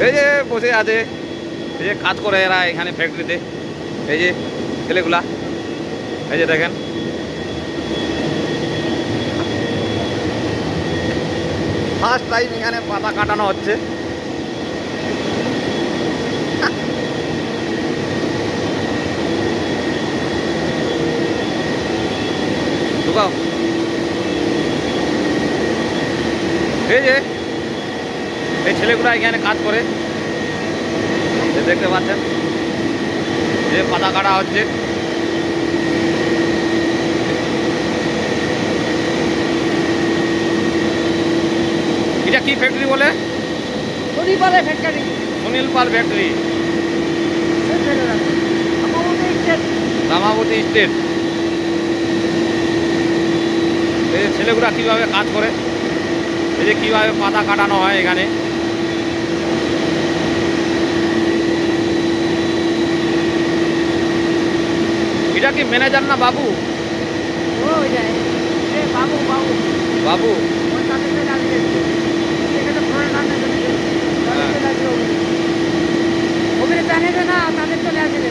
এই যে বসে আছে, এই যে কাজ করে এরা এখানে ফ্যাক্টরিতে, এই যে ছেলেগুলা, এই যে দেখেন ফার্স্ট টাইম এখানে পাতা কাটানো হচ্ছে। ঢুকাও। এই যে এই ছেলেগুলা এখানে কাজ করে, এই দেখতে পাচ্ছেন যে পাতা কাটা হচ্ছে। এটা কি ফ্যাক্টরি বলে? সুনীল পাল ফ্যাক্টরি। সুনীল পাল ফ্যাক্টরি, রামাবতী স্টেট। এই যে ছেলেগুলা কীভাবে কাজ করে, এই যে কীভাবে পাতা কাটানো হয় এখানে। এটা কি ম্যানেজার না বাবু? বাবু বাবু বাবু। ওখানে জানে না, তাদের চলে আসবে।